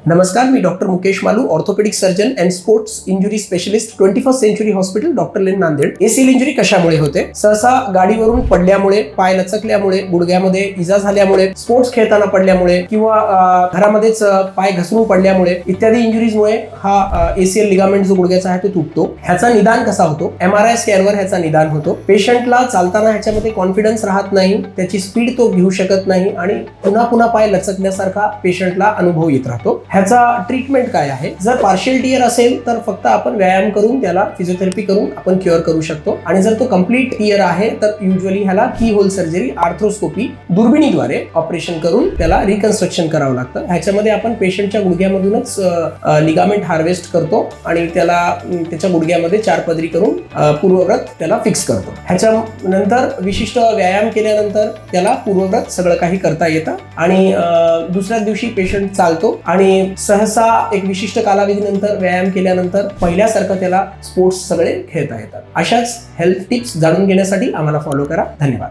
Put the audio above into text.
नमस्कार, मी doctor Mukesh Malu, orthopaedic surgeon and sports injury specialist, 21st century hospital, doctor lane, Nanded. ACL injury कशामुळे होते? सहसा गाडीवरून पडल्यामुळे, पाय लचकल्यामुळे, गुडघ्यामध्ये इजा झाल्यामुळे, स्पोर्ट्स खेळताना पडल्यामुळे किंवा घरामध्येच पाय घसरून पडल्यामुळे इत्यादी इंजुरीजमुळे हा एसीएल लिगामेंट जो गुडघ्याचा आहे तो तुटतो. ह्याचा निदान कसा होतो? MRI स्कॅनवर ह्याचा निदान होतो. पेशंटला चालताना ह्याच्यामध्ये कॉन्फिडन्स राहत नाही, त्याची स्पीड तो घेऊ शकत नाही आणि पुन्हा पुन्हा पाय लचकल्यासारखा पेशंटला अनुभव येत राहतो. ह्याचा ट्रीटमेंट काय आहे? जर पार्शियल टियर असेल तर फक्त आपण व्यायाम करून त्याला फिजिओथेरपी करून आपण क्युअर करू शकतो आणि जर तो कंप्लीट टियर आहे तर युजली ह्याला की होल सर्जरी, आर्थ्रोस्कोपी, दुर्बिणीद्वारे ऑपरेशन करून त्याला रिकन्स्ट्रक्शन करावं लागतं. ह्याच्यामध्ये आपण पेशंटच्या गुडघ्यामधूनच लिगामेंट हार्वेस्ट करतो आणि त्याला त्याच्या गुडघ्यामध्ये 4 पदरी करून पूर्वव्रत त्याला फिक्स करतो. ह्याच्यानंतर विशिष्ट व्यायाम केल्यानंतर त्याला पूर्वव्रत सगळं काही करता येतं आणि दुसऱ्या दिवशी पेशंट चालतो आणि सहसा एक विशिष्ट कालावधीनंतर व्यायाम केल्यानंतर पहिल्यासारखं त्याला स्पोर्ट्स सगळे खेळता येतात. अशाच हेल्थ टिप्स जाणून घेण्यासाठी आम्हाला फॉलो करा. धन्यवाद.